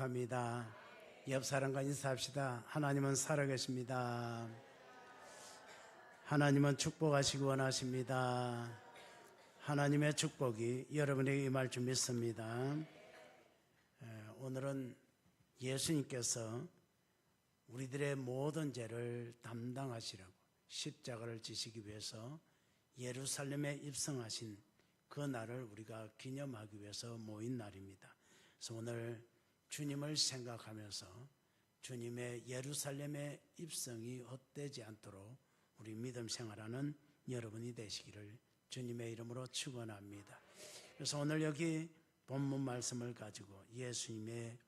합니다. 옆 사람과 인사합시다. 하나님은 살아계십니다. 하나님은 축복하시기 원하십니다. 하나님의 축복이 여러분에게 임할 줄 믿습니다. 오늘은 예수님께서 우리들의 모든 죄를 담당하시라고 십자가를 지시기 위해서 예루살렘에 입성하신 그 날을 우리가 기념하기 위해서 모인 날입니다. 그래서 오늘 주님을 생각하면서 주님의 예루살렘의 입성이 헛되지 않도록 우리 믿음 생활하는 여러분이 되시기를 주님의 이름으로 축원합니다. 그래서 오늘 여기 본문 말씀을 가지고 예수님의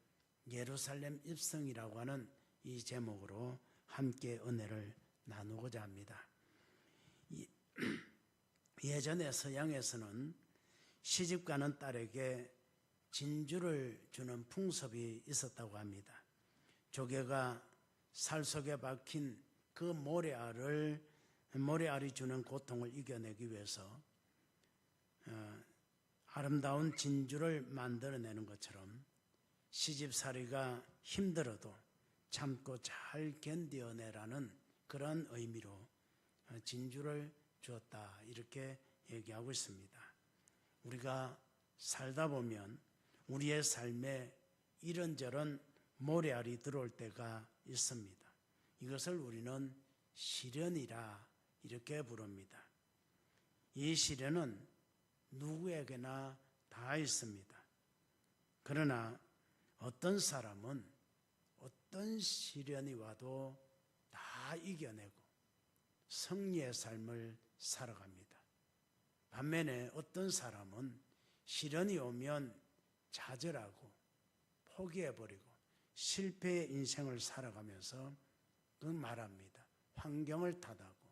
예루살렘 입성이라고 하는 이 제목으로 함께 은혜를 나누고자 합니다. 예전에 서양에서는 시집가는 딸에게 진주를 주는 풍습이 있었다고 합니다. 조개가 살 속에 박힌 그 모래알이 주는 고통을 이겨내기 위해서 아름다운 진주를 만들어내는 것처럼 시집살이가 힘들어도 참고 잘 견뎌내라는 그런 의미로 진주를 주었다, 이렇게 얘기하고 있습니다. 우리가 살다 보면 우리의 삶에 이런저런 모래알이 들어올 때가 있습니다. 이것을 우리는 시련이라 이렇게 부릅니다. 이 시련은 누구에게나 다 있습니다. 그러나 어떤 사람은 어떤 시련이 와도 다 이겨내고 승리의 삶을 살아갑니다. 반면에 어떤 사람은 시련이 오면 좌절하고 포기해버리고 실패의 인생을 살아가면서 말합니다. 환경을 탓하고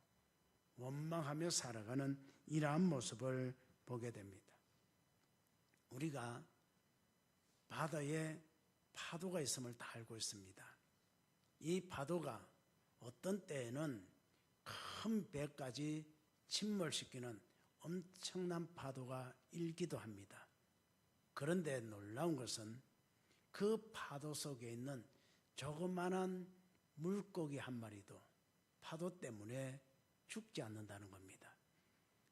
원망하며 살아가는 이러한 모습을 보게 됩니다. 우리가 바다에 파도가 있음을 다 알고 있습니다. 이 파도가 어떤 때에는 큰 배까지 침몰시키는 엄청난 파도가 일기도 합니다. 그런데 놀라운 것은 그 파도 속에 있는 조그만한 물고기 한 마리도 파도 때문에 죽지 않는다는 겁니다.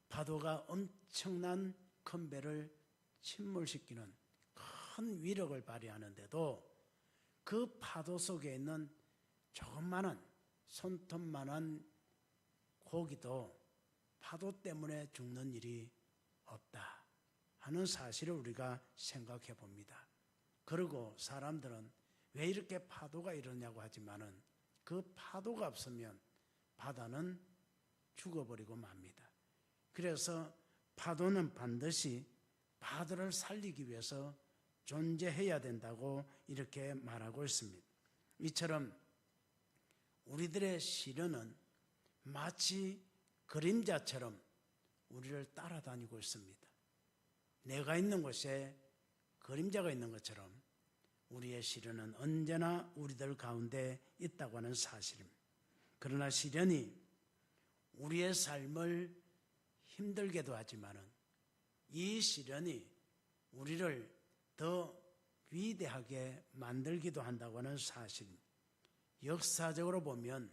파도가 엄청난 큰 배를 침몰시키는 큰 위력을 발휘하는데도 그 파도 속에 있는 조그만한 손톱만한 고기도 파도 때문에 죽는 일이 없다 하는 사실을 우리가 생각해 봅니다. 그리고 사람들은 왜 이렇게 파도가 이러냐고 하지만은 그 파도가 없으면 바다는 죽어버리고 맙니다. 그래서 파도는 반드시 바다를 살리기 위해서 존재해야 된다고 이렇게 말하고 있습니다. 이처럼 우리들의 시련은 마치 그림자처럼 우리를 따라다니고 있습니다. 내가 있는 곳에 그림자가 있는 것처럼 우리의 시련은 언제나 우리들 가운데 있다고 하는 사실입니다. 그러나 시련이 우리의 삶을 힘들게도 하지만은 이 시련이 우리를 더 위대하게 만들기도 한다고 하는 사실입니다. 역사적으로 보면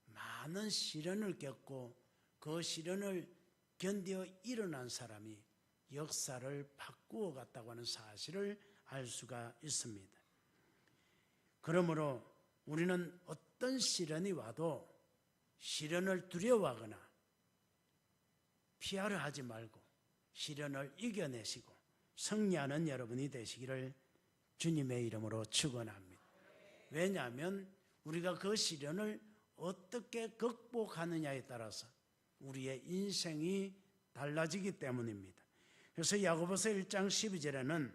많은 시련을 겪고 그 시련을 견뎌 일어난 사람이 역사를 바꾸어 갔다고 하는 사실을 알 수가 있습니다. 그러므로 우리는 어떤 시련이 와도 시련을 두려워하거나 피하려 하지 말고 시련을 이겨내시고 승리하는 여러분이 되시기를 주님의 이름으로 축원합니다. 왜냐하면 우리가 그 시련을 어떻게 극복하느냐에 따라서 우리의 인생이 달라지기 때문입니다. 그래서 야고보서 1장 12절에는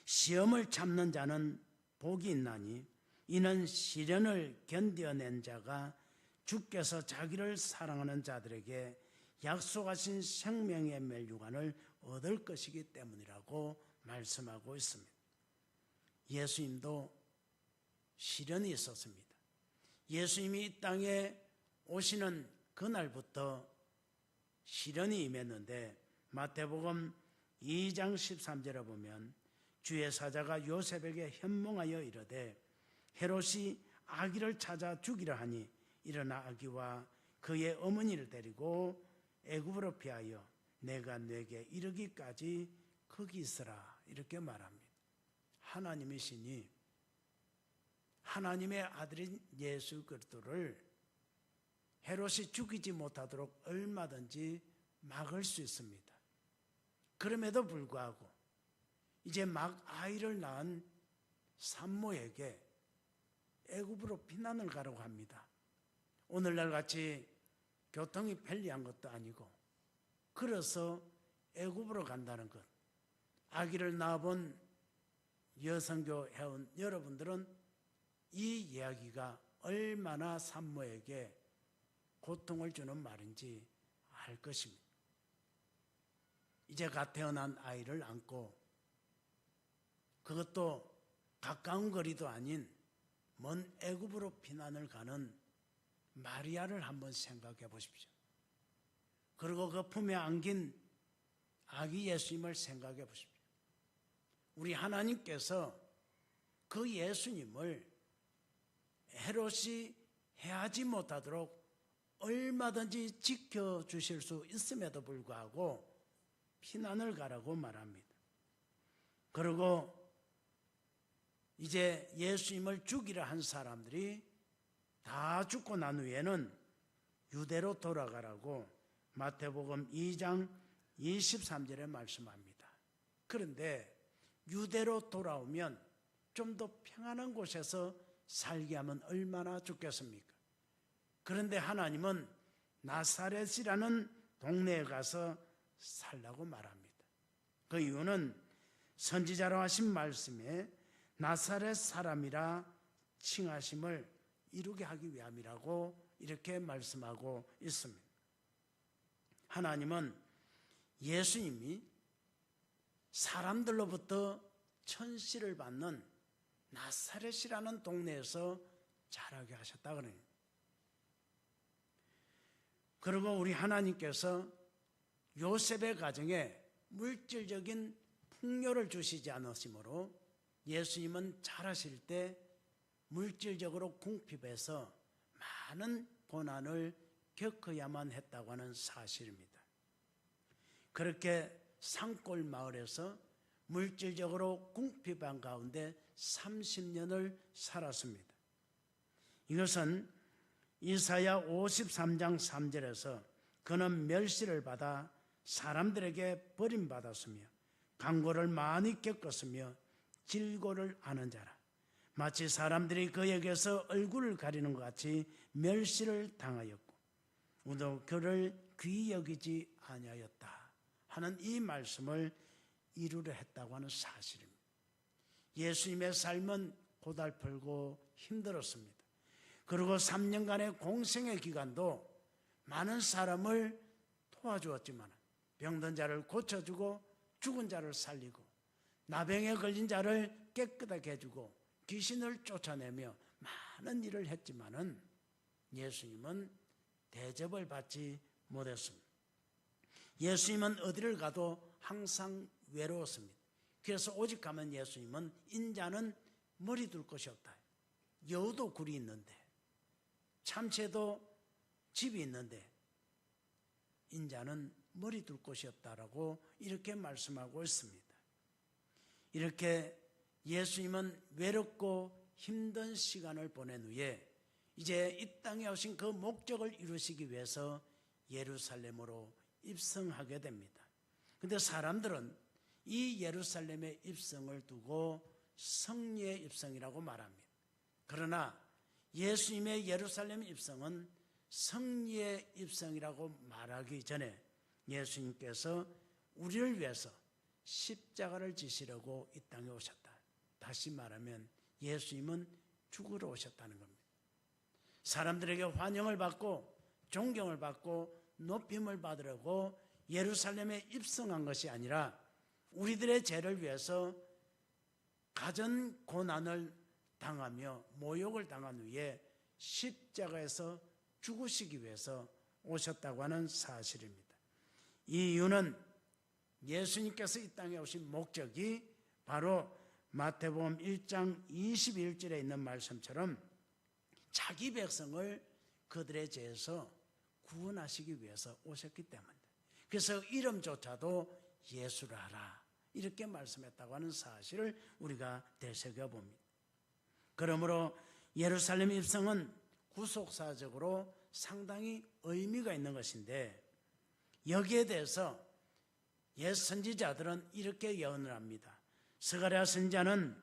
시험을 참는 자는 복이 있나니 이는 시련을 견뎌낸 자가 주께서 자기를 사랑하는 자들에게 약속하신 생명의 멸류관을 얻을 것이기 때문이라고 말씀하고 있습니다. 예수님도 시련이 있었습니다. 예수님이 이 땅에 오시는 그날부터 시련이 임했는데 마태복음 2장 13절에 보면 주의 사자가 요셉에게 현몽하여 이르되 헤롯이 아기를 찾아 죽이려 하니 일어나 아기와 그의 어머니를 데리고 애굽으로 피하여 내가 네게 이르기까지 거기 있으라 이렇게 말합니다. 하나님이시니 하나님의 아들인 예수 그리스도를 헤롯이 죽이지 못하도록 얼마든지 막을 수 있습니다. 그럼에도 불구하고 이제 막 아이를 낳은 산모에게 애굽으로 피난을 가라고 합니다. 오늘날 같이 교통이 편리한 것도 아니고 그래서 애굽으로 간다는 것. 아기를 낳아본 여성교 회원 여러분들은 이 이야기가 얼마나 산모에게 고통을 주는 말인지 알 것입니다. 이제 갓 태어난 아이를 안고 그것도 가까운 거리도 아닌 먼 애굽으로 피난을 가는 마리아를 한번 생각해 보십시오. 그리고 그 품에 안긴 아기 예수님을 생각해 보십시오. 우리 하나님께서 그 예수님을 헤롯이 해하지 못하도록 얼마든지 지켜주실 수 있음에도 불구하고 피난을 가라고 말합니다. 그리고 이제 예수님을 죽이려 한 사람들이 다 죽고 난 후에는 유대로 돌아가라고 마태복음 2장 23절에 말씀합니다. 그런데 유대로 돌아오면 좀 더 평안한 곳에서 살게 하면 얼마나 좋겠습니까? 그런데 하나님은 나사렛이라는 동네에 가서 살라고 말합니다. 그 이유는 선지자로 하신 말씀에 나사렛 사람이라 칭하심을 이루게 하기 위함이라고 이렇게 말씀하고 있습니다. 하나님은 예수님이 사람들로부터 천시를 받는 나사렛이라는 동네에서 자라게 하셨다 그래요. 그리고 우리 하나님께서 요셉의 가정에 물질적인 풍요를 주시지 않으시므로 예수님은 자라실 때 물질적으로 궁핍해서 많은 고난을 겪어야만 했다고 하는 사실입니다. 그렇게 산골 마을에서 물질적으로 궁핍한 가운데 30년을 살았습니다. 이것은 이사야 53장 3절에서 그는 멸시를 받아 사람들에게 버림받았으며 강고를 많이 겪었으며 질고를 아는 자라. 마치 사람들이 그에게서 얼굴을 가리는 것 같이 멸시를 당하였고 우도 그를 귀히 여기지 아니하였다 하는 이 말씀을 이루려 했다고 하는 사실입니다. 예수님의 삶은 고달프고 힘들었습니다. 그리고 3년간의 공생의 기간도 많은 사람을 도와주었지만 병든 자를 고쳐주고 죽은 자를 살리고 나병에 걸린 자를 깨끗하게 해주고 귀신을 쫓아내며 많은 일을 했지만은 예수님은 대접을 받지 못했습니다. 예수님은 어디를 가도 항상 외로웠습니다. 그래서 오직 가면 예수님은 인자는 머리 둘 곳이 없다. 여우도 굴이 있는데 참새도 집이 있는데 인자는 머리 둘 곳이 없다라고 이렇게 말씀하고 있습니다. 이렇게 예수님은 외롭고 힘든 시간을 보낸 후에 이제 이 땅에 오신 그 목적을 이루시기 위해서 예루살렘으로 입성하게 됩니다. 그런데 사람들은 이 예루살렘의 입성을 두고 성리의 입성이라고 말합니다. 그러나 예수님의 예루살렘 입성은 성리의 입성이라고 말하기 전에 예수님께서 우리를 위해서 십자가를 지시려고 이 땅에 오셨다. 다시 말하면 예수님은 죽으러 오셨다는 겁니다. 사람들에게 환영을 받고 존경을 받고 높임을 받으려고 예루살렘에 입성한 것이 아니라 우리들의 죄를 위해서 가전 고난을 당하며 모욕을 당한 후에 십자가에서 죽으시기 위해서 오셨다고 하는 사실입니다. 이 이유는 예수님께서 이 땅에 오신 목적이 바로 마태복음 1장 21절에 있는 말씀처럼 자기 백성을 그들의 죄에서 구원하시기 위해서 오셨기 때문입니다. 그래서 이름조차도 예수라 하라 이렇게 말씀했다고 하는 사실을 우리가 되새겨봅니다. 그러므로 예루살렘 입성은 구속사적으로 상당히 의미가 있는 것인데 여기에 대해서 옛 선지자들은 이렇게 예언을 합니다. 스가랴 선지자는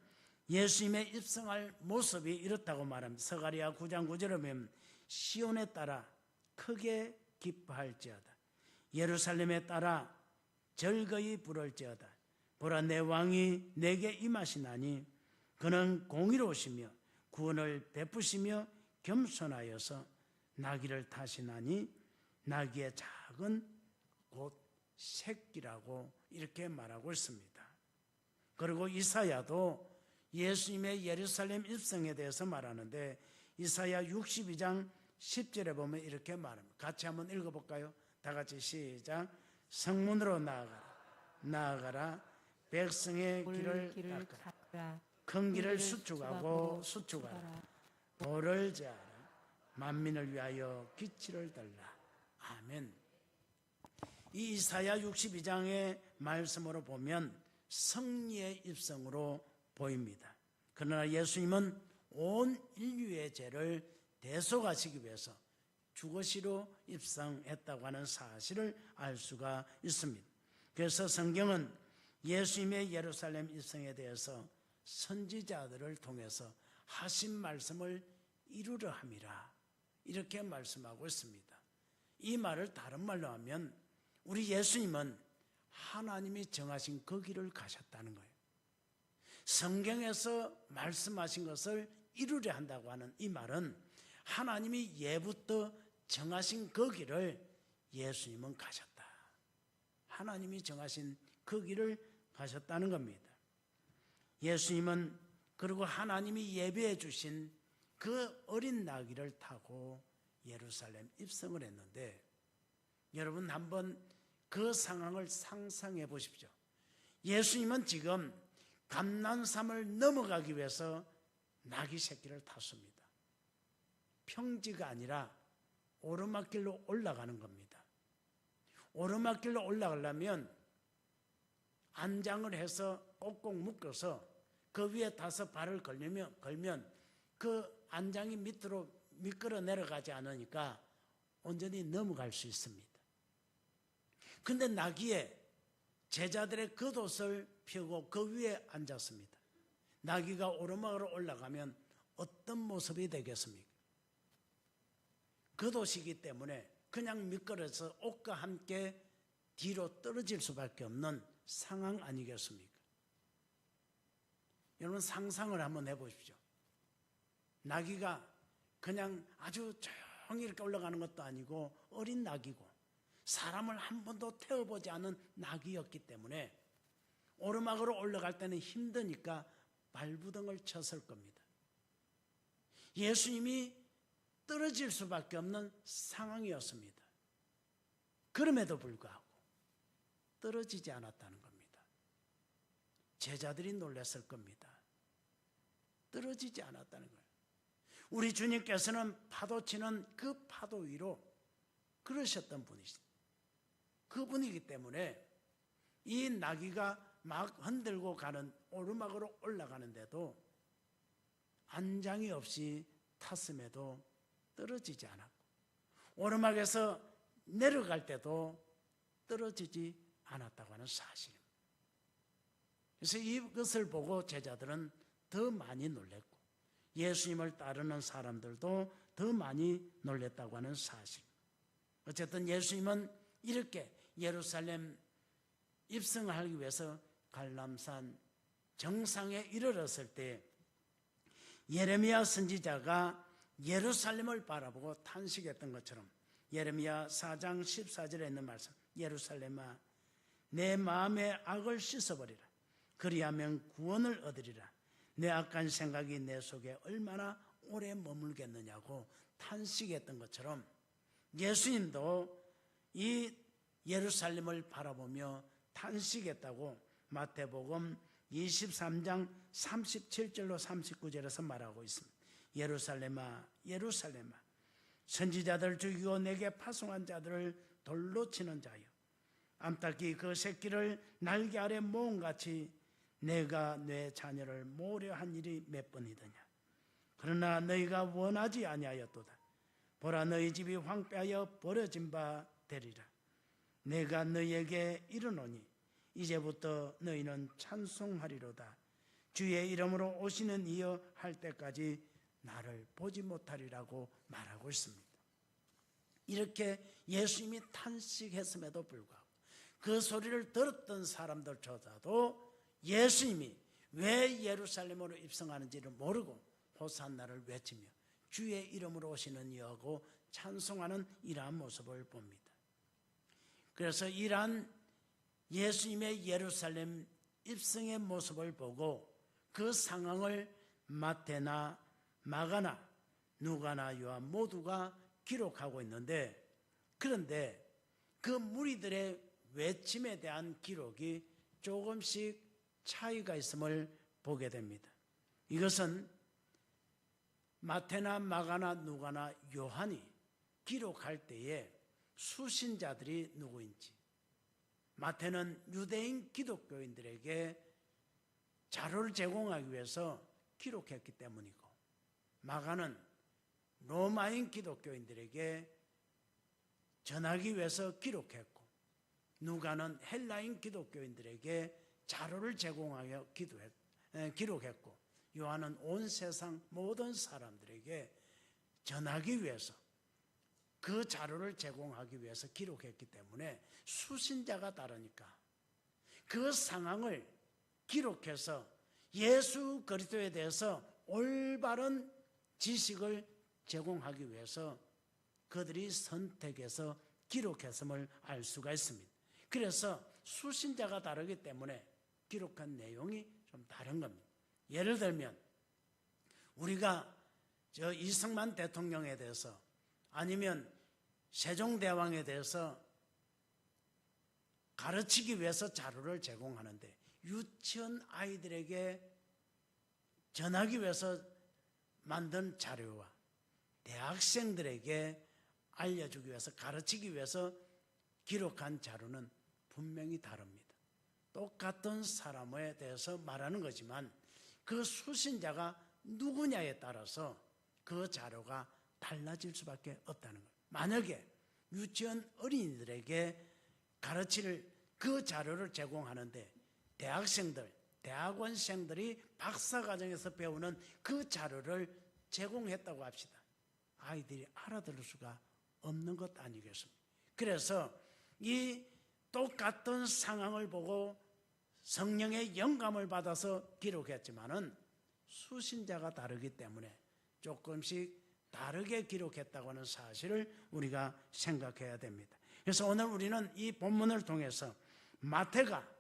예수님의 입성할 모습이 이렇다고 말합니다. 스가랴 9장 9절에 보면 시온에 따라 크게 기뻐할지어다. 예루살렘에 따라 즐거이 부를지어다. 보라 내 왕이 내게 임하시나니 그는 공의로우시며 구원을 베푸시며 겸손하여서 나귀를 타시나니 나귀의 작은 곧 새끼라고 이렇게 말하고 있습니다. 그리고 이사야도 예수님의 예루살렘 입성에 대해서 말하는데 이사야 62장 10절에 보면 이렇게 말합니다. 같이 한번 읽어볼까요? 다 같이 시작. 성문으로 나아가라 백성의 길을 닦아라. 큰 길을 수축하고 수축하라. 돌을 제하라. 만민을 위하여 기치를 들라. 아멘. 이 이사야 62장의 말씀으로 보면 승리의 입성으로 보입니다. 그러나 예수님은 온 인류의 죄를 대속하시기 위해서 죽으시러 입성했다고 하는 사실을 알 수가 있습니다. 그래서 성경은 예수님의 예루살렘 입성에 대해서 선지자들을 통해서 하신 말씀을 이루려 함이라 이렇게 말씀하고 있습니다. 이 말을 다른 말로 하면 우리 예수님은 하나님이 정하신 그 길을 가셨다는 거예요. 성경에서 말씀하신 것을 이루려 한다고 하는 이 말은 하나님이 예부터 정하신 그 길을 예수님은 가셨다. 하나님이 정하신 그 길을 가셨다는 겁니다. 예수님은 그리고 하나님이 예배해 주신 그 어린 나귀를 타고 예루살렘 입성을 했는데 여러분 한번 그 상황을 상상해 보십시오. 예수님은 지금 감난산을 넘어가기 위해서 나귀 새끼를 탔습니다. 평지가 아니라 오르막길로 올라가는 겁니다. 오르막길로 올라가려면 안장을 해서 꼭꼭 묶어서 그 위에 타서 발을 걸면 그 안장이 밑으로 미끄러 내려가지 않으니까 온전히 넘어갈 수 있습니다. 근데 나귀에 제자들의 겉옷을 펴고 그 위에 앉았습니다. 나귀가 오르막으로 올라가면 어떤 모습이 되겠습니까? 겉옷이기 때문에 그냥 미끄러져서 옷과 함께 뒤로 떨어질 수밖에 없는 상황 아니겠습니까? 여러분 상상을 한번 해보십시오. 나귀가 그냥 아주 조용히 이렇게 올라가는 것도 아니고 어린 나귀고 사람을 한 번도 태워보지 않은 나귀였기 때문에 오르막으로 올라갈 때는 힘드니까 발부등을 쳤을 겁니다. 예수님이 떨어질 수밖에 없는 상황이었습니다. 그럼에도 불구하고 떨어지지 않았다는 겁니다. 제자들이 놀랐을 겁니다. 떨어지지 않았다는 거예요. 우리 주님께서는 파도 치는 그 파도 위로 그러셨던 분이시죠. 그분이기 때문에 이 나귀가 막 흔들고 가는 오르막으로 올라가는데도 안장이 없이 탔음에도 떨어지지 않았고 오르막에서 내려갈 때도 떨어지지 않았다고 하는 사실입니다. 그래서 이것을 보고 제자들은 더 많이 놀랐고 예수님을 따르는 사람들도 더 많이 놀랐다고 하는 사실. 어쨌든 예수님은 이렇게 예루살렘 입성하기 위해서 갈람산 정상에 이르렀을 때 예레미야 선지자가 예루살렘을 바라보고 탄식했던 것처럼 예레미야 4장 14절에 있는 말씀, 예루살렘아 내 마음의 악을 씻어버리라. 그리하면 구원을 얻으리라. 내 악한 생각이 내 속에 얼마나 오래 머물겠느냐고 탄식했던 것처럼 예수님도 이 예루살렘을 바라보며 탄식했다고 마태복음 23장 37절로 39절에서 말하고 있습니다. 예루살렘아 예루살렘아 선지자들 죽이고 내게 파송한 자들을 돌로 치는 자여, 암탉이 그 새끼를 날개 아래 모음같이 내가 내 자녀를 모으려 한 일이 몇 번이더냐. 그러나 너희가 원하지 아니하였도다. 보라, 너희 집이 황폐하여 버려진 바 되리라. 내가 너희에게 이르노니 이제부터 너희는 찬송하리로다. 주의 이름으로 오시는 이여 할 때까지 나를 보지 못하리라고 말하고 있습니다. 이렇게 예수님이 탄식했음에도 불구하고 그 소리를 들었던 사람들조차도 예수님이 왜 예루살렘으로 입성하는지를 모르고 호산나를 외치며 주의 이름으로 오시는 이하고 찬송하는 이러한 모습을 봅니다. 그래서 이러한 예수님의 예루살렘 입성의 모습을 보고 그 상황을 마태나 마가나 누가나 요한 모두가 기록하고 있는데, 그런데 그 무리들의 외침에 대한 기록이 조금씩 차이가 있음을 보게 됩니다. 이것은 마태나 마가나 누가나 요한이 기록할 때에 수신자들이 누구인지, 마태는 유대인 기독교인들에게 자료를 제공하기 위해서 기록했기 때문이고, 마가는 로마인 기독교인들에게 전하기 위해서 기록했고, 누가는 헬라인 기독교인들에게 자료를 제공하여 기록했고, 요한은 온 세상 모든 사람들에게 전하기 위해서 그 자료를 제공하기 위해서 기록했기 때문에 수신자가 다르니까 그 상황을 기록해서 예수 그리스도에 대해서 올바른 지식을 제공하기 위해서 그들이 선택해서 기록했음을 알 수가 있습니다. 그래서 수신자가 다르기 때문에 기록한 내용이 좀 다른 겁니다. 예를 들면 우리가 이승만 대통령에 대해서 아니면 세종대왕에 대해서 가르치기 위해서 자료를 제공하는데, 유치원 아이들에게 전하기 위해서 만든 자료와 대학생들에게 알려주기 위해서 가르치기 위해서 기록한 자료는 분명히 다릅니다. 똑같은 사람에 대해서 말하는 거지만 그 수신자가 누구냐에 따라서 그 자료가 달라질 수밖에 없다는 거예요. 만약에 유치원 어린이들에게 가르칠 그 자료를 제공하는데 대학생들, 대학원생들이 박사과정에서 배우는 그 자료를 제공했다고 합시다. 아이들이 알아들을 수가 없는 것 아니겠습니까? 그래서 이 똑같은 상황을 보고 성령의 영감을 받아서 기록했지만은 수신자가 다르기 때문에 조금씩 다르게 기록했다고 하는 사실을 우리가 생각해야 됩니다. 그래서 오늘 우리는 이 본문을 통해서 마태가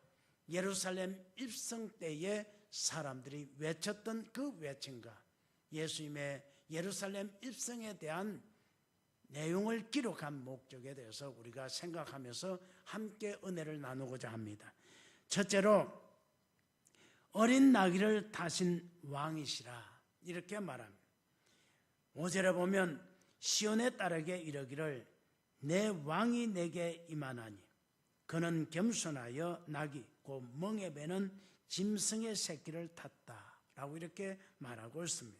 예루살렘 입성 때에 사람들이 외쳤던 그 외침과 예수님의 예루살렘 입성에 대한 내용을 기록한 목적에 대해서 우리가 생각하면서 함께 은혜를 나누고자 합니다. 첫째로 어린 나귀를 타신 왕이시라 이렇게 말합니다. 5절에 보면 시온의 딸에게 이르기를 내 왕이 내게 임하나니 그는 겸손하여 나귀 곧 멍에 매는 짐승의 새끼를 탔다 라고 이렇게 말하고 있습니다.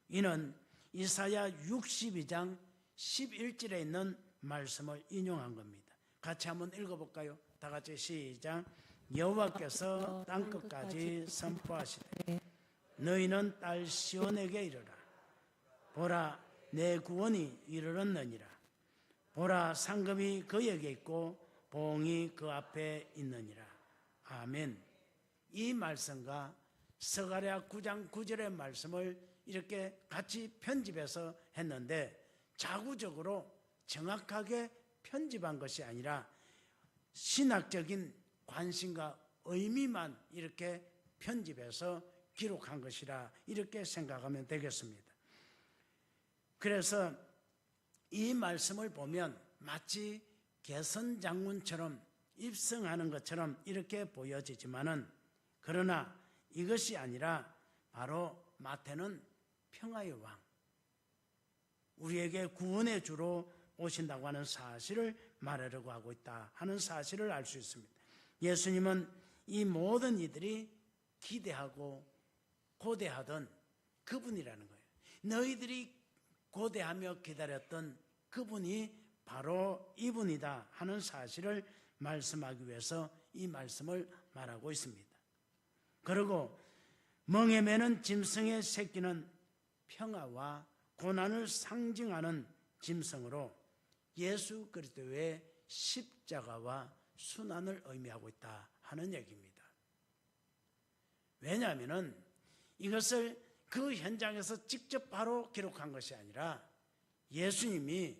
이는 이사야 62장 11절에 있는 말씀을 인용한 겁니다. 같이 한번 읽어볼까요? 다 같이 시작. 여호와께서 땅끝까지 선포하시되 너희는 딸 시온에게 이르라. 보라, 내 구원이 이르렀느니라. 보라, 상급이 그에게 있고 보응이 그 앞에 있느니라. 아멘. 이 말씀과 스가랴 9장 9절의 말씀을 이렇게 같이 편집해서 했는데 자구적으로 정확하게 편집한 것이 아니라 신학적인 관심과 의미만 이렇게 편집해서 기록한 것이라 이렇게 생각하면 되겠습니다. 그래서 이 말씀을 보면 마치 개선 장군처럼 입성하는 것처럼 이렇게 보여지지만은 그러나 이것이 아니라 바로 마태는 평화의 왕, 우리에게 구원의 주로 오신다고 하는 사실을 말하려고 하고 있다 하는 사실을 알 수 있습니다. 예수님은 이 모든 이들이 기대하고 고대하던 그분이라는 거예요. 너희들이 고대하며 기다렸던 그분이 바로 이분이다 하는 사실을 말씀하기 위해서 이 말씀을 말하고 있습니다. 그리고 멍에 매는 짐승의 새끼는 평화와 고난을 상징하는 짐승으로 예수 그리스도의 십자가와 순환을 의미하고 있다 하는 얘기입니다. 왜냐하면 이것을 그 현장에서 직접 바로 기록한 것이 아니라 예수님이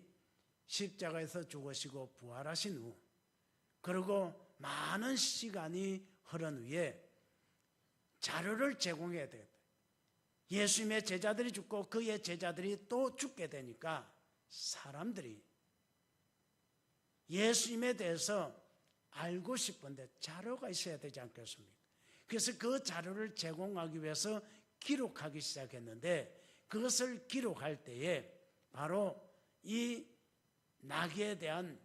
십자가에서 죽으시고 부활하신 후, 그리고 많은 시간이 흐른 후에 자료를 제공해야 되겠다. 예수님의 제자들이 죽고 그의 제자들이 또 죽게 되니까 사람들이 예수님에 대해서 알고 싶은데 자료가 있어야 되지 않겠습니까? 그래서 그 자료를 제공하기 위해서 기록하기 시작했는데, 그것을 기록할 때에 바로 이 나귀에 대한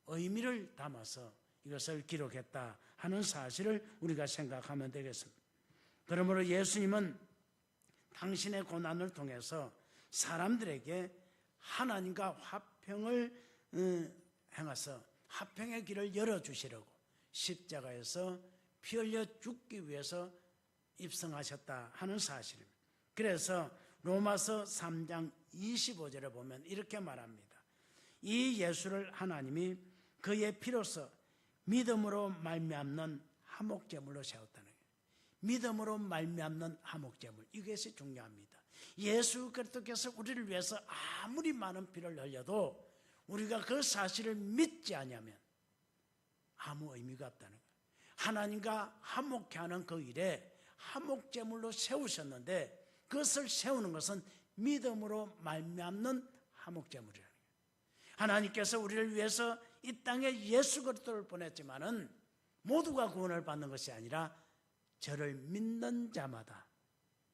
의미를 담아서 이것을 기록했다 하는 사실을 우리가 생각하면 되겠습니다. 그러므로 예수님은 당신의 고난을 통해서 사람들에게 하나님과 화평을 행하서 화평의 길을 열어주시려고 십자가에서 피 흘려 죽기 위해서 입성하셨다 하는 사실입니다. 그래서 로마서 3장 25절에 보면 이렇게 말합니다. 이 예수를 하나님이 그의 피로서 믿음으로 말미암는 화목제물로 세웠다는 거예요. 믿음으로 말미암는 화목제물, 이것이 중요합니다. 예수 그리스도께서 우리를 위해서 아무리 많은 피를 흘려도 우리가 그 사실을 믿지 않으면 아무 의미가 없다는 거예요. 하나님과 화목케 하는 그 일에 화목제물로 세우셨는데, 그것을 세우는 것은 믿음으로 말미암는 화목제물이라는 거예요. 하나님께서 우리를 위해서 이 땅에 예수 그리스도를 보냈지만은 모두가 구원을 받는 것이 아니라 저를 믿는 자마다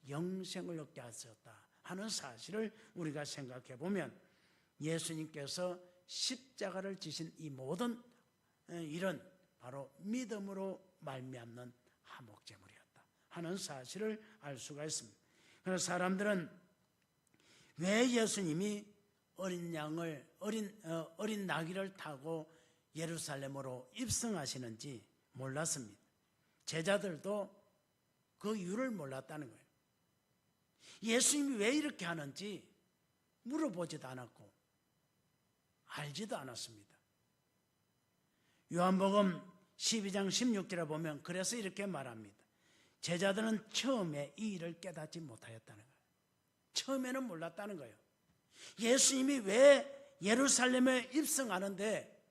영생을 얻게 하셨다 하는 사실을 우리가 생각해 보면, 예수님께서 십자가를 지신 이 모든 일은 바로 믿음으로 말미암는 화목제물이었다 하는 사실을 알 수가 있습니다. 그래서 사람들은 왜 예수님이 어린 나귀를 타고 예루살렘으로 입성하시는지 몰랐습니다. 제자들도 그 이유를 몰랐다는 거예요. 예수님이 왜 이렇게 하는지 물어보지도 않았고 알지도 않았습니다. 요한복음 12장 16절에 보면 그래서 이렇게 말합니다. 제자들은 처음에 이 일을 깨닫지 못하였다는 거예요. 처음에는 몰랐다는 거예요. 예수님이 왜 예루살렘에 입성하는데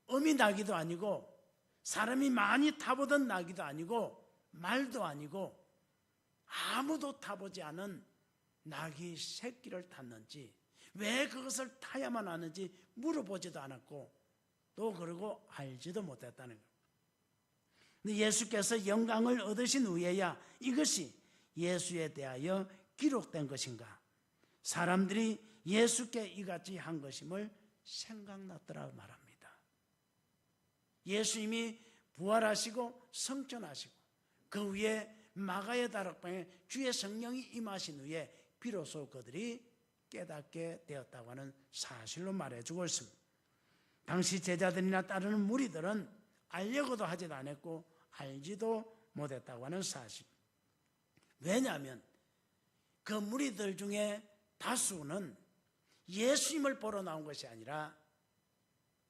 어미 나귀도 아니고 사람이 많이 타보던 나귀도 아니고 말도 아니고 아무도 타보지 않은 나귀 새끼를 탔는지, 왜 그것을 타야만 하는지 물어보지도 않았고 또 그러고 알지도 못했다는 거예요. 근데 예수께서 영광을 얻으신 후에야 이것이 예수에 대하여 기록된 것인가, 사람들이 예수께 이같이 한 것임을 생각났더라 말합니다. 예수님이 부활하시고 성천하시고 그 후에 마가의 다락방에 주의 성령이 임하신 후에 비로소 그들이 깨닫게 되었다고 하는 사실로 말해주고 있습니다. 당시 제자들이나 따르는 무리들은 알려고도 하지도 않았고 알지도 못했다고 하는 사실. 왜냐하면 그 무리들 중에 다수는 예수님을 보러 나온 것이 아니라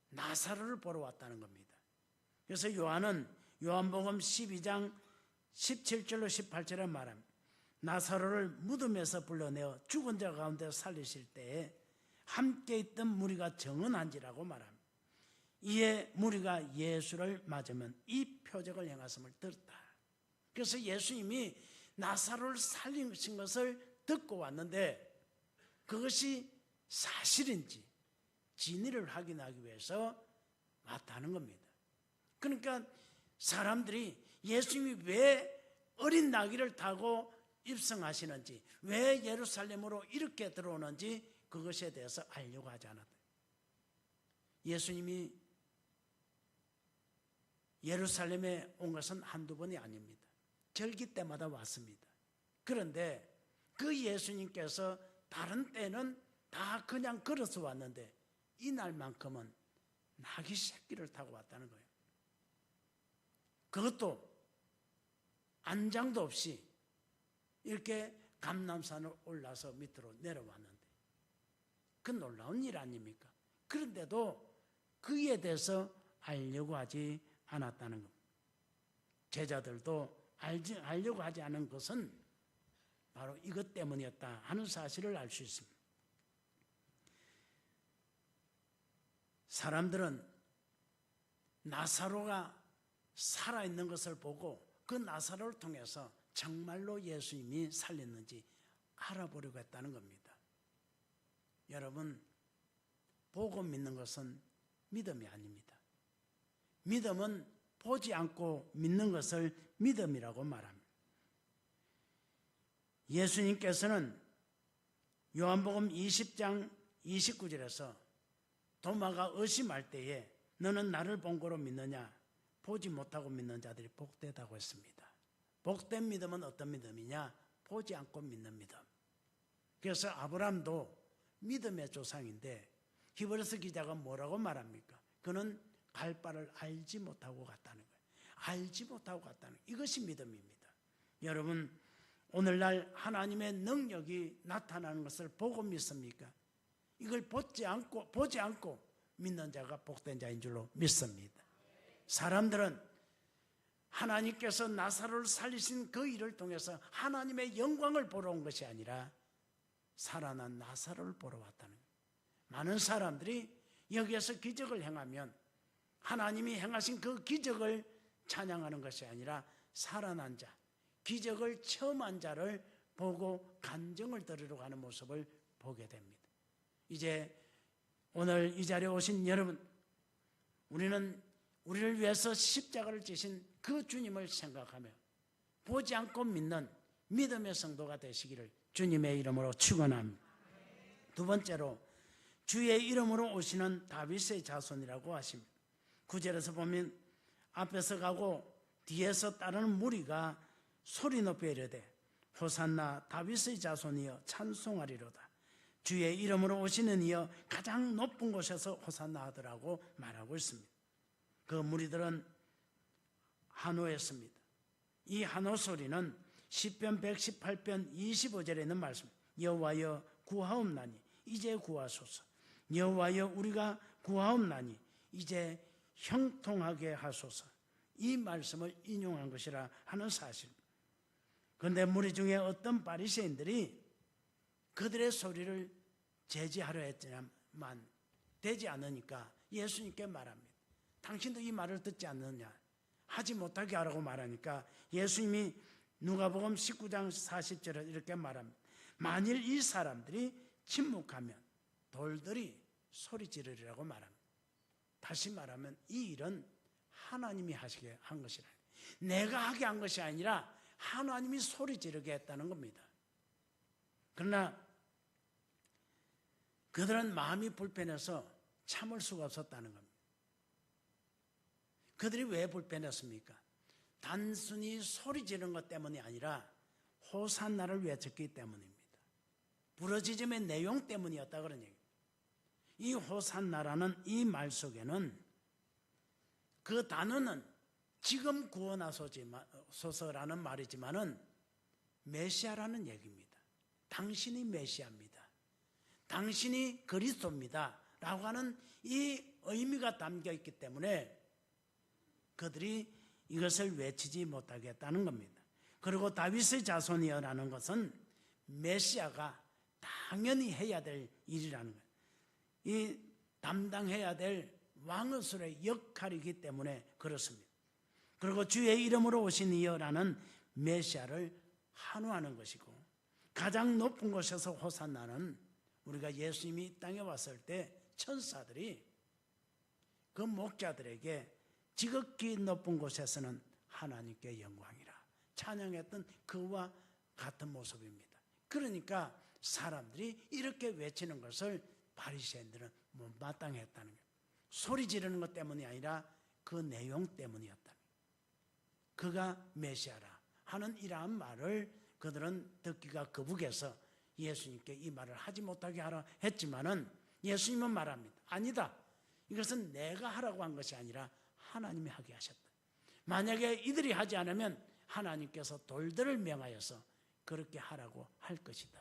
나사로를 보러 왔다는 겁니다. 그래서 요한은 요한복음 12장 17절로 18절에 말합니다. 나사로를 무덤에서 불러내어 죽은 자 가운데 살리실 때에 함께 있던 무리가 정언한지라고 말합니다. 이에 무리가 예수를 맞으면 이 표적을 행하심을 들었다. 그래서 예수님이 나사로를 살리신 것을 듣고 왔는데 그것이 사실인지 진위를 확인하기 위해서 왔다는 겁니다. 그러니까 사람들이 예수님이 왜 어린 나귀를 타고 입성하시는지, 왜 예루살렘으로 이렇게 들어오는지 그것에 대해서 알려고 하지 않았다. 예수님이 예루살렘에 온 것은 한두 번이 아닙니다. 절기 때마다 왔습니다. 그런데 그 예수님께서 다른 때는 다 그냥 걸어서 왔는데 이날만큼은 나귀 새끼를 타고 왔다는 거예요. 그것도 안장도 없이 이렇게 감람산을 올라서 밑으로 내려왔는데 그 놀라운 일 아닙니까? 그런데도 그에 대해서 알려고 하지 않았다는 겁니다. 제자들도 알려고 하지 않은 것은 바로 이것 때문이었다 하는 사실을 알 수 있습니다. 사람들은 나사로가 살아있는 것을 보고 그 나사로를 통해서 정말로 예수님이 살렸는지 알아보려고 했다는 겁니다. 여러분, 보고 믿는 것은 믿음이 아닙니다. 믿음은 보지 않고 믿는 것을 믿음이라고 말합니다. 예수님께서는 요한복음 20장 29절에서 도마가 의심할 때에 너는 나를 본 거로 믿느냐? 보지 못하고 믿는 자들이 복되다고 했습니다. 복된 믿음은 어떤 믿음이냐? 보지 않고 믿는 믿음. 그래서 아브라함도 믿음의 조상인데 히브리서 기자가 뭐라고 말합니까? 그는 갈 바를 알지 못하고 갔다는 거예요. 알지 못하고 갔다는 거예요. 이것이 믿음입니다. 여러분, 오늘날 하나님의 능력이 나타나는 것을 보고 믿습니까? 이걸 보지 않고 믿는 자가 복된 자인 줄로 믿습니다. 사람들은 하나님께서 나사로를 살리신 그 일을 통해서 하나님의 영광을 보러 온 것이 아니라 살아난 나사로를 보러 왔다는 거예요. 많은 사람들이 여기에서 기적을 행하면 하나님이 행하신 그 기적을 찬양하는 것이 아니라 살아난 자, 기적을 체험한 자를 보고 간증을 들으려고 하는 모습을 보게 됩니다. 이제 오늘 이 자리에 오신 여러분, 우리는 우리를 위해서 십자가를 지신 그 주님을 생각하며 보지 않고 믿는 믿음의 성도가 되시기를 주님의 이름으로 축원합니다. 두 번째로 주의 이름으로 오시는 다윗의 자손이라고 하십니다. 9절에서 보면 앞에서 가고 뒤에서 따르는 무리가 소리 높여 이르되 호산나 다윗의 자손이여 찬송하리로다. 주의 이름으로 오시는 이여 가장 높은 곳에서 호산나 하더라고 말하고 있습니다. 그 무리들은 한호했습니다. 이 한호 소리는 시편 118편 25절에 있는 말씀, 여호와여 구하옵나니 이제 구하소서. 여호와여 우리가 구하옵나니 이제 형통하게 하소서. 이 말씀을 인용한 것이라 하는 사실입니다. 그런데 무리 중에 어떤 바리새인들이 그들의 소리를 제지하려 했지만 되지 않으니까 예수님께 말합니다. 당신도 이 말을 듣지 않느냐? 하지 못하게 하라고 말하니까 예수님이 누가복음 19장 40절에 이렇게 말합니다. 만일 이 사람들이 침묵하면 돌들이 소리 지르리라고 말합니다. 다시 말하면 이 일은 하나님이 하시게 한 것이라. 내가 하게 한 것이 아니라 하나님이 소리 지르게 했다는 겁니다. 그러나 그들은 마음이 불편해서 참을 수가 없었다는 겁니다. 그들이 왜 불편했습니까? 단순히 소리 지르는 것 때문이 아니라 호산나를 외쳤기 때문입니다. 부르짖음의 내용 때문이었다 그런 얘기입니다. 이 호산나라는 이 말 속에는 그 단어는 지금 구원하소서라는 말이지만은 메시아라는 얘기입니다. 당신이 메시아입니다. 당신이 그리스도입니다. 라고 하는 이 의미가 담겨 있기 때문에 그들이 이것을 외치지 못하게 했다는 겁니다. 그리고 다윗의 자손이여라는 것은 메시아가 당연히 해야 될 일이라는 거예요. 이 담당해야 될 왕으로서의 역할이기 때문에 그렇습니다. 그리고 주의 이름으로 오신 이여라는 메시아를 한호하는 것이고, 가장 높은 곳에서 호산나는 우리가 예수님이 이 땅에 왔을 때 천사들이 그 목자들에게 지극히 높은 곳에서는 하나님께 영광이라 찬양했던 그와 같은 모습입니다. 그러니까 사람들이 이렇게 외치는 것을 바리새인들은 못마땅했다는 거예요. 소리 지르는 것 때문이 아니라 그 내용 때문이었다. 그가 메시아라 하는 이러한 말을 그들은 듣기가 거북해서 예수님께 이 말을 하지 못하게 하라 했지만은 예수님은 말합니다. 아니다. 이것은 내가 하라고 한 것이 아니라 하나님이 하게 하셨다. 만약에 이들이 하지 않으면 하나님께서 돌들을 명하여서 그렇게 하라고 할 것이다.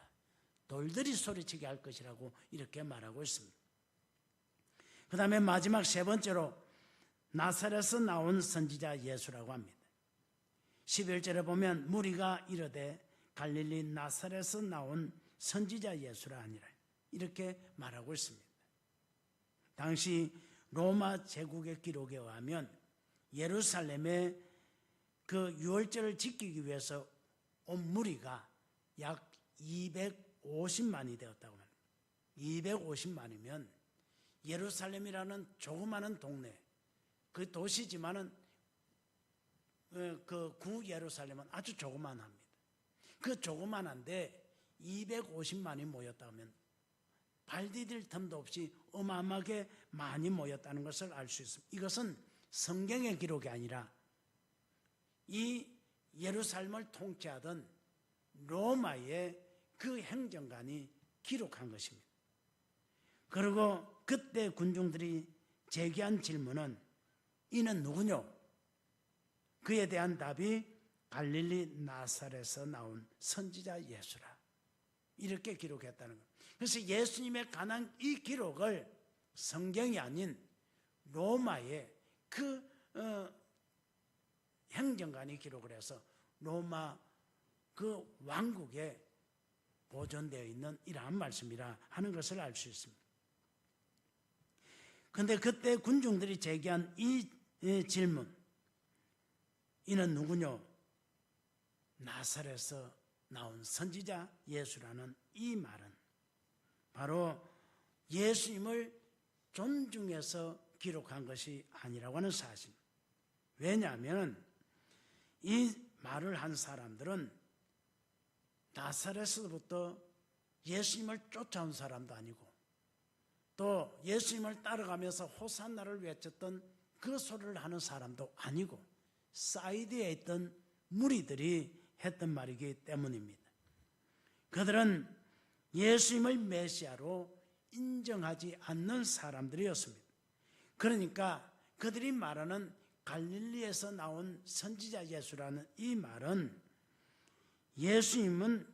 돌들이 소리치게 할 것이라고 이렇게 말하고 있습니다. 그 다음에 마지막 세 번째로 나사렛에서 나온 선지자 예수라고 합니다. 11절에 보면 무리가 이르되 갈릴리 나사렛에서 나온 선지자 예수라 아니라 이렇게 말하고 있습니다. 당시 로마 제국의 기록에 의하면 예루살렘에 그 유월절을 지키기 위해서 온 무리가 약 250만이 되었다고 합니다. 250만이면 예루살렘이라는 조그마한 동네, 그 도시지만은 그 구 예루살렘은 아주 조그만합니다. 그 조그만한데 250만이 모였다면 발 디딜 틈도 없이 어마어마하게 많이 모였다는 것을 알 수 있습니다. 이것은 성경의 기록이 아니라 이 예루살렘을 통치하던 로마의 그 행정관이 기록한 것입니다. 그리고 그때 군중들이 제기한 질문은 이는 누구뇨? 그에 대한 답이 갈릴리 나사렛에서 나온 선지자 예수라 이렇게 기록했다는 것. 그래서 예수님에 관한 이 기록을 성경이 아닌 로마의 그 행정관이 기록을 해서 로마 그 왕국에 보존되어 있는 이러한 말씀이라 하는 것을 알 수 있습니다. 그런데 그때 군중들이 제기한 이 질문, 이는 누구뇨? 나사렛에서 나온 선지자 예수라는 이 말은 바로 예수님을 존중해서 기록한 것이 아니라고 하는 사실. 왜냐하면 이 말을 한 사람들은 나사렛에서부터 예수님을 쫓아온 사람도 아니고 또 예수님을 따라가면서 호산나를 외쳤던 그 소리를 하는 사람도 아니고 사이드에 있던 무리들이 했던 말이기 때문입니다. 그들은 예수님을 메시아로 인정하지 않는 사람들이었습니다. 그러니까 그들이 말하는 갈릴리에서 나온 선지자 예수라는 이 말은 예수님은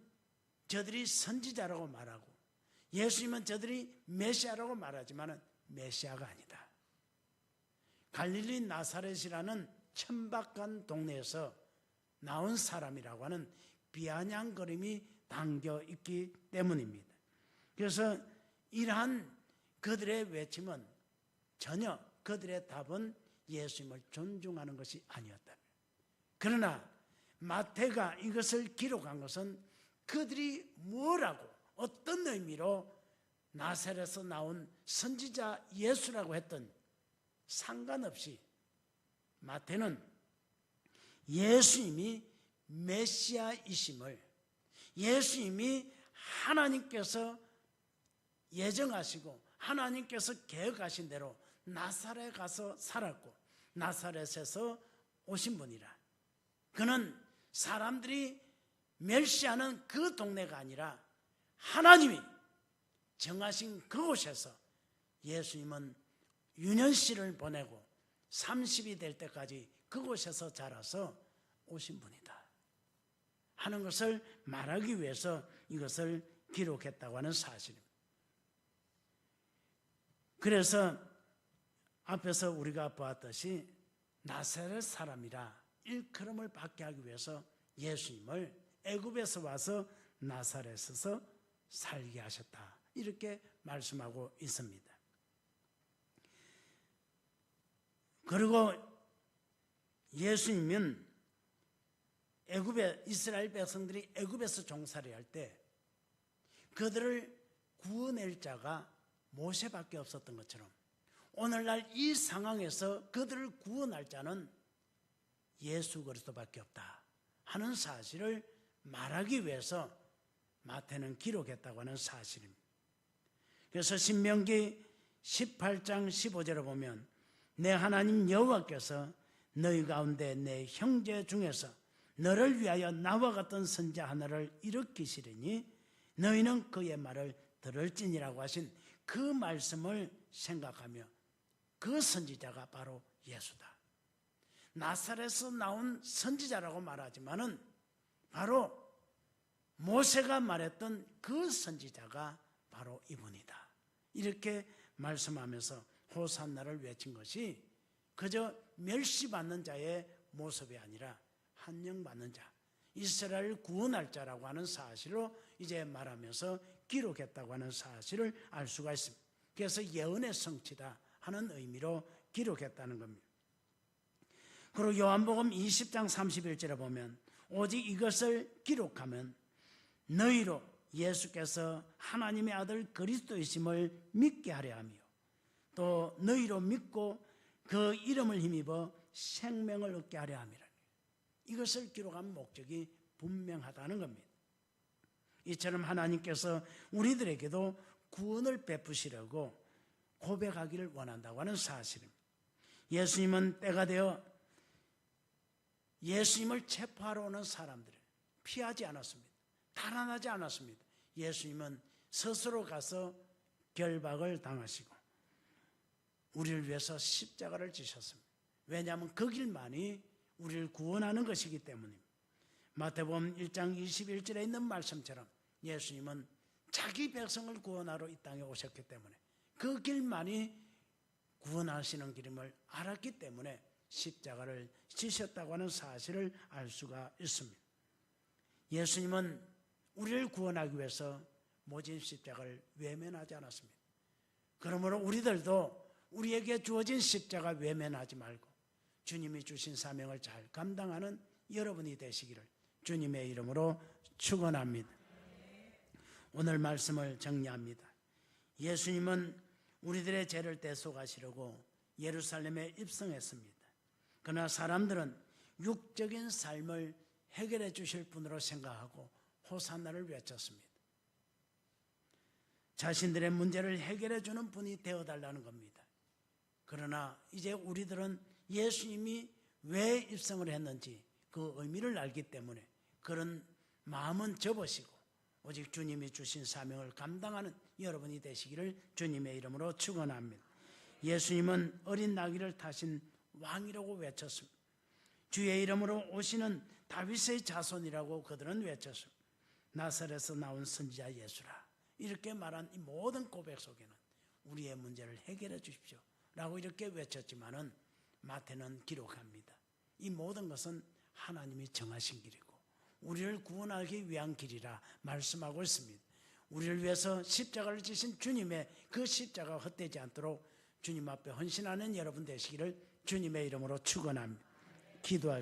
저들이 선지자라고 말하고 예수님은 저들이 메시아라고 말하지만 메시아가 아니다. 갈릴리 나사렛이라는 천박한 동네에서 나온 사람이라고 하는 비아냥거림이 담겨 있기 때문입니다. 그래서 이러한 그들의 외침은 전혀 그들의 답은 예수님을 존중하는 것이 아니었다. 그러나 마태가 이것을 기록한 것은 그들이 뭐라고 어떤 의미로 나사렛에서 나온 선지자 예수라고 했던 상관없이 마태는 예수님이 메시아이심을 예수님이 하나님께서 예정하시고 하나님께서 계획하신 대로 나사렛에 가서 살았고 나사렛에서 오신 분이라. 그는 사람들이 멸시하는 그 동네가 아니라 하나님이 정하신 그곳에서 예수님은 유년시를 보내고 30이 될 때까지 그곳에서 자라서 오신 분이다 하는 것을 말하기 위해서 이것을 기록했다고 하는 사실입니다. 그래서 앞에서 우리가 보았듯이 나사렛 사람이라 일컬음을 받게 하기 위해서 예수님을 애굽에서 와서 나사렛에서 살게 하셨다 이렇게 말씀하고 있습니다. 그리고 예수님은 애굽에 이스라엘 백성들이 애굽에서 종살이 할 때 그들을 구원할 자가 모세밖에 없었던 것처럼 오늘날 이 상황에서 그들을 구원할 자는 예수 그리스도밖에 없다 하는 사실을 말하기 위해서 마태는 기록했다고 하는 사실입니다. 그래서 신명기 18장 15절에 보면 내 하나님 여호와께서 너희 가운데 내 형제 중에서 너를 위하여 나와 같은 선지자 하나를 일으키시리니 너희는 그의 말을 들을지니라고 하신 그 말씀을 생각하며 그 선지자가 바로 예수다. 나사렛에서 나온 선지자라고 말하지만은 바로 모세가 말했던 그 선지자가 바로 이분이다. 이렇게 말씀하면서 호산나를 외친 것이 그저 멸시받는 자의 모습이 아니라 한영받는 자, 이스라엘을 구원할 자라고 하는 사실로 이제 말하면서 기록했다고 하는 사실을 알 수가 있습니다. 그래서 예언의 성취다 하는 의미로 기록했다는 겁니다. 그리고 요한복음 20장 31절에 보면 오직 이것을 기록하면 너희로 예수께서 하나님의 아들 그리스도이심을 믿게 하려 하며 또 너희로 믿고 그 이름을 힘입어 생명을 얻게 하려 함이라. 이것을 기록한 목적이 분명하다는 겁니다. 이처럼 하나님께서 우리들에게도 구원을 베푸시려고 고백하기를 원한다고 하는 사실입니다. 예수님은 때가 되어 예수님을 체포하러 오는 사람들을 피하지 않았습니다. 달아나지 않았습니다. 예수님은 스스로 가서 결박을 당하시고 우리를 위해서 십자가를 지셨습니다. 왜냐하면 그 길만이 우리를 구원하는 것이기 때문입니다. 마태복음 1장 21절에 있는 말씀처럼 예수님은 자기 백성을 구원하러 이 땅에 오셨기 때문에 그 길만이 구원하시는 길임을 알았기 때문에 십자가를 지셨다고 하는 사실을 알 수가 있습니다. 예수님은 우리를 구원하기 위해서 모진 십자가를 외면하지 않았습니다. 그러므로 우리들도 우리에게 주어진 십자가 외면하지 말고 주님이 주신 사명을 잘 감당하는 여러분이 되시기를 주님의 이름으로 축원합니다. 오늘 말씀을 정리합니다. 예수님은 우리들의 죄를 대속하시려고 예루살렘에 입성했습니다. 그러나 사람들은 육적인 삶을 해결해 주실 분으로 생각하고 호산나를 외쳤습니다. 자신들의 문제를 해결해 주는 분이 되어달라는 겁니다. 그러나 이제 우리들은 예수님이 왜 입성을 했는지 그 의미를 알기 때문에 그런 마음은 접으시고 오직 주님이 주신 사명을 감당하는 여러분이 되시기를 주님의 이름으로 축원합니다. 예수님은 어린 나귀를 타신 왕이라고 외쳤습니다. 주의 이름으로 오시는 다윗의 자손이라고 그들은 외쳤습니다. 나사렛에서 나온 선지자 예수라. 이렇게 말한 이 모든 고백 속에는 우리의 문제를 해결해 주십시오 라고 이렇게 외쳤지만은 마태는 기록합니다. 이 모든 것은 하나님이 정하신 길이고 우리를 구원하기 위한 길이라 말씀하고 있습니다. 우리를 위해서 십자가를 지신 주님의 그 십자가가 헛되지 않도록 주님 앞에 헌신하는 여러분 되시기를 주님의 이름으로 축원합니다. 기도할